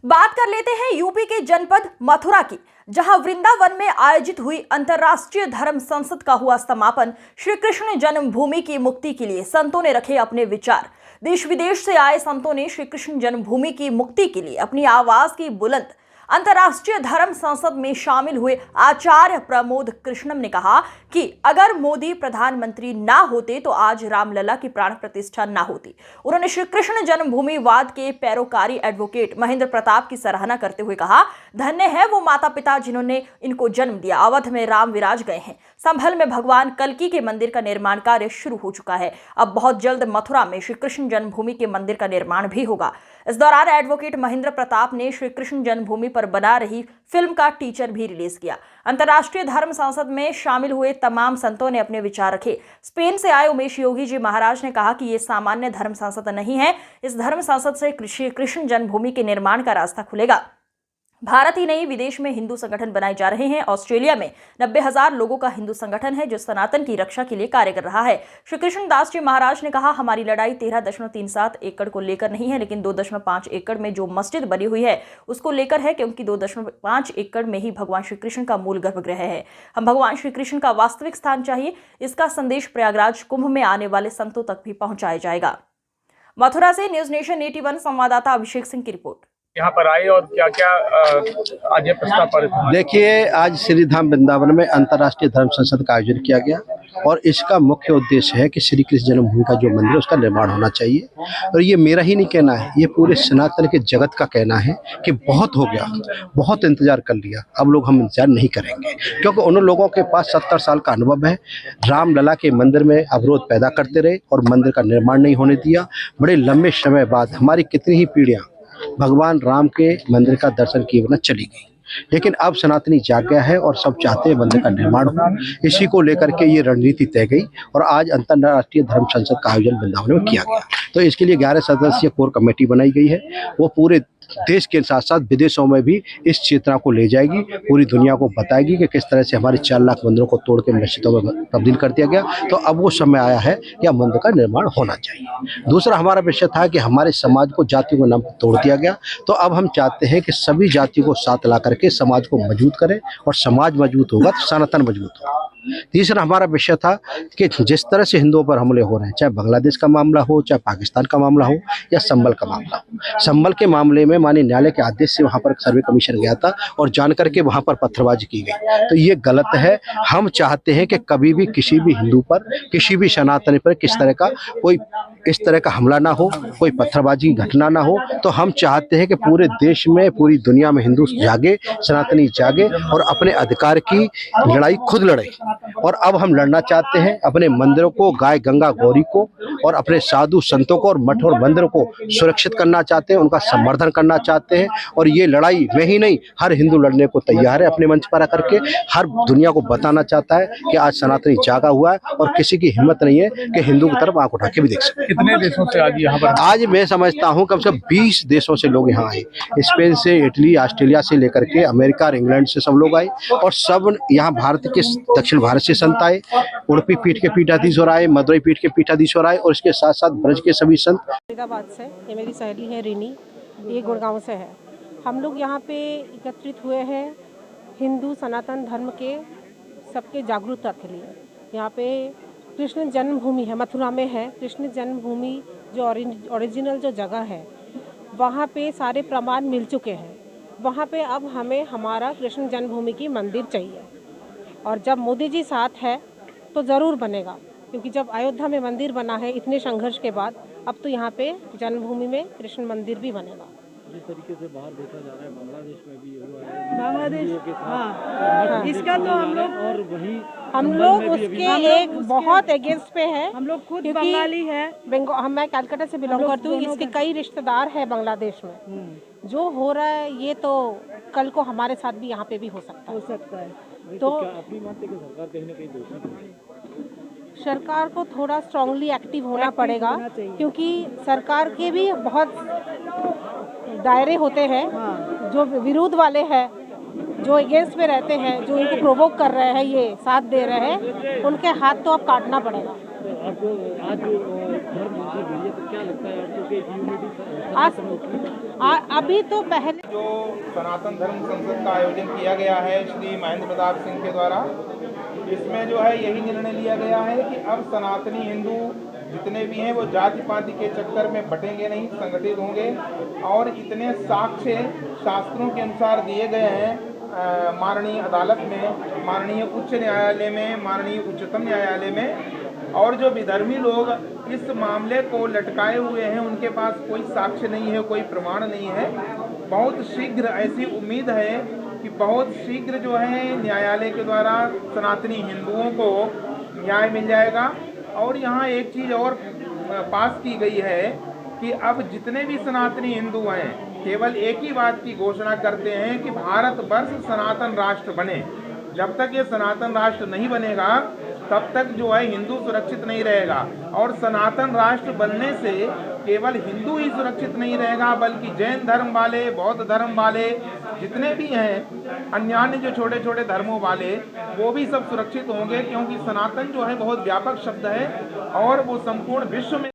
बात कर लेते हैं यूपी के जनपद मथुरा की, जहां वृंदावन में आयोजित हुई अंतर्राष्ट्रीय धर्म संसद का हुआ समापन। श्री कृष्ण जन्मभूमि की मुक्ति के लिए संतों ने रखे अपने विचार। देश विदेश से आए संतों ने श्री कृष्ण जन्मभूमि की मुक्ति के लिए अपनी आवाज की बुलंद। अंतर्राष्ट्रीय धर्म संसद में शामिल हुए आचार्य प्रमोद कृष्णम ने कहा कि अगर मोदी प्रधानमंत्री ना होते तो आज रामलला की प्राण प्रतिष्ठा ना होती। उन्होंने श्री कृष्ण जन्मभूमि वाद के पैरोकारी एडवोकेट महेंद्र प्रताप की सराहना करते हुए कहा, धन्य है वो माता पिता जिन्होंने इनको जन्म दिया। अवध में राम विराज गए हैं, संभल में भगवान कल्की के मंदिर का निर्माण कार्य शुरू हो चुका है। अब बहुत जल्द मथुरा में श्री कृष्ण जन्मभूमि के मंदिर का निर्माण भी होगा। इस दौरान एडवोकेट महेंद्र प्रताप ने श्री कृष्ण जन्मभूमि पर बना रही फिल्म का टीजर भी रिलीज किया। अंतर्राष्ट्रीय धर्म संसद में शामिल हुए तमाम संतों ने अपने विचार रखे। स्पेन से आए उमेश योगी जी महाराज ने कहा कि ये सामान्य धर्म संसद नहीं है, इस धर्म संसद से श्री कृष्ण जन्मभूमि के निर्माण का रास्ता खुलेगा। भारत ही नहीं, विदेश में हिंदू संगठन बनाए जा रहे हैं। ऑस्ट्रेलिया में 90,000 लोगों का हिंदू संगठन है जो सनातन की रक्षा के लिए कार्य कर रहा है। श्री कृष्ण दास जी महाराज ने कहा, हमारी लड़ाई 13.37 एकड़ को लेकर नहीं है, लेकिन 2.5 एकड़ में जो मस्जिद बनी हुई है उसको लेकर है, क्योंकि 2.5 एकड़ में ही भगवान श्री कृष्ण का मूल गर्भगृह है। हम भगवान श्री कृष्ण का वास्तविक स्थान चाहिए। इसका संदेश प्रयागराज कुंभ में आने वाले संतों तक भी पहुंचाया जाएगा। मथुरा से न्यूज नेशन 81 संवाददाता अभिषेक सिंह की रिपोर्ट। यहाँ पर आए और क्या क्या आज ये प्रस्ताव पारित हुआ? देखिए, आज श्री धाम वृंदावन में अंतर्राष्ट्रीय धर्म संसद का आयोजन किया गया और इसका मुख्य उद्देश्य है कि श्री कृष्ण जन्मभूमि का जो मंदिर है उसका निर्माण होना चाहिए। और ये मेरा ही नहीं कहना है, ये पूरे सनातन के जगत का कहना है कि बहुत हो गया, बहुत इंतजार कर लिया, अब लोग हम इंतजार नहीं करेंगे, क्योंकि उन लोगों के पास 70 साल का अनुभव है। रामलला के मंदिर में अवरोध पैदा करते रहे और मंदिर का निर्माण नहीं होने दिया। बड़े लंबे समय बाद हमारी कितनी ही पीढ़ियाँ भगवान राम के मंदिर का दर्शन किए बिना चली गई, लेकिन अब सनातनी जाग गया है और सब चाहते हैं मंदिर का निर्माण हो। इसी को लेकर के ये रणनीति तय गई और आज अंतर्राष्ट्रीय धर्म संसद का आयोजन वृंदावन में किया गया। तो इसके लिए 11 सदस्यीय कोर कमेटी बनाई गई है। वो पूरे देश के साथ साथ विदेशों में भी इस चेतना को ले जाएगी, पूरी दुनिया को बताएगी कि किस तरह से हमारे 4 लाख मंदिरों को तोड़ के मस्जिदों में तब्दील कर दिया गया। तो अब वो समय आया है कि अब मंदिर का निर्माण होना चाहिए। दूसरा हमारा विषय था कि हमारे समाज को जातियों के नाम पर तोड़ दिया गया, तो अब हम चाहते हैं कि सभी जातियों को साथ ला करके समाज को मजबूत करें, और समाज मजबूत होगा तो सनातन मजबूत होगा। तीसरा हमारा विषय था कि जिस तरह से हिंदुओं पर हमले हो रहे हैं, चाहे बांग्लादेश का मामला हो, चाहे पाकिस्तान का मामला हो, या संभल का मामला हो। संभल के मामले में माननीय न्यायालय के आदेश से वहां पर सर्वे कमीशन गया था और जान करके वहां पर पत्थरबाजी की गई, तो ये गलत है। हम चाहते हैं कि कभी भी किसी भी हिंदू पर, किसी भी सनातनी पर किस तरह का कोई इस तरह का हमला ना हो, कोई पत्थरबाजी की घटना ना हो। तो हम चाहते हैं कि पूरे देश में, पूरी दुनिया में हिंदू जागे, सनातनी जागे और अपने अधिकार की लड़ाई खुद लड़े। और अब हम लड़ना चाहते हैं अपने मंदिरों को, गाय गंगा गौरी को, और अपने साधु संतों को और मठ और मंदिरों को सुरक्षित करना चाहते हैं, उनका संवर्धन करना चाहते हैं। और ये लड़ाई में ही नहीं, हर हिंदू लड़ने को तैयार है। अपने मंच पर आकर के हर दुनिया को बताना चाहता है कि आज सनातनी जागा हुआ है और किसी की हिम्मत नहीं है कि हिंदू की तरफ आंख उठा के भी देख सके। कितने देशों से आज यहाँ पर? आज मैं समझता हूँ कम से कम 20 देशों से लोग यहाँ आए। स्पेन से, इटली, ऑस्ट्रेलिया से लेकर के अमेरिका और इंग्लैंड से सब लोग आए, और सब यहाँ भारत के दक्षिण भारत से संत आए। उड़पी पीठ के पीठाधीश्वर आए, मदुरई पीठ के पीठाधीश्वर आए, और इसके साथ साथ ब्रज के सभी संत। फरीदाबाद से, ये मेरी सहेली है रिनी, ये गुड़गांव से है। हम लोग यहाँ पे एकत्रित हुए हैं हिंदू सनातन धर्म के सबके जागरूकता के लिए। यहाँ पे कृष्ण जन्मभूमि है, मथुरा में है कृष्ण जन्मभूमि, जो ओरिजिनल जो जगह है, वहाँ पे सारे प्रमाण मिल चुके हैं। वहाँ पे अब हमें हमारा कृष्ण जन्मभूमि की मंदिर चाहिए, और जब मोदी जी साथ है तो ज़रूर बनेगा, क्योंकि जब अयोध्या में मंदिर बना है इतने संघर्ष के बाद, अब तो यहाँ पे जन्मभूमि में कृष्ण मंदिर भी बनेगा। जिस तरीके से बाहर देखा जा रहा है, बांग्लादेश में भी हुआ है, बांग्लादेश, हाँ, इसका तो हम लोग उसके एक बहुत अगेंस्ट पे है। हम लोग खुद बंगाली है, मैं कलकत्ता से बिलोंग करती हूँ। इसके कई रिश्तेदार हैं बांग्लादेश में। जो हो रहा है ये तो कल को हमारे साथ भी यहाँ पे भी हो सकता है। तो अपनी मानते कि सरकार कहीं ना कहीं दोषी, सरकार को थोड़ा स्ट्रांगली एक्टिव होना पड़ेगा, क्योंकि सरकार के भी बहुत दायरे होते हैं। जो विरोध वाले हैं, जो अगेंस्ट में रहते हैं, जो इनको प्रोवोक कर रहे हैं, ये साथ दे रहे हैं, उनके हाथ तो अब काटना पड़ेगा। आपको आज धर्म युद्ध हुई है, तो क्या लगता है आपको कि यूनिटी आज अभी तो पहले जो सनातन धर्म संसद का आयोजन किया गया है श्री महेंद्र प्रताप सिंह के द्वारा, इसमें जो है यही निर्णय लिया गया है कि अब सनातनी हिंदू जितने भी हैं वो जाति पाति के चक्कर में बटेंगे नहीं, संगठित होंगे और इतने साक्ष्य शास्त्रों के अनुसार दिए गए हैं माननीय अदालत में, माननीय उच्च न्यायालय में, माननीय उच्चतम न्यायालय में, और जो विधर्मी लोग इस मामले को लटकाए हुए हैं उनके पास कोई साक्ष्य नहीं है, कोई प्रमाण नहीं है। बहुत शीघ्र ऐसी उम्मीद है कि बहुत शीघ्र जो है न्यायालय के द्वारा सनातनी हिंदुओं को न्याय मिल जाएगा। और यहाँ एक चीज़ और पास की गई है कि अब जितने भी सनातनी हिंदू हैं केवल एक ही बात की घोषणा करते हैं कि भारतवर्ष सनातन राष्ट्र बने। जब तक ये सनातन राष्ट्र नहीं बनेगा तब तक जो है हिंदू सुरक्षित नहीं रहेगा, और सनातन राष्ट्र बनने से केवल हिंदू ही सुरक्षित नहीं रहेगा बल्कि जैन धर्म वाले, बौद्ध धर्म वाले, जितने भी हैं अन्य जो छोटे छोटे धर्मों वाले, वो भी सब सुरक्षित होंगे, क्योंकि सनातन जो है बहुत व्यापक शब्द है और वो संपूर्ण विश्व में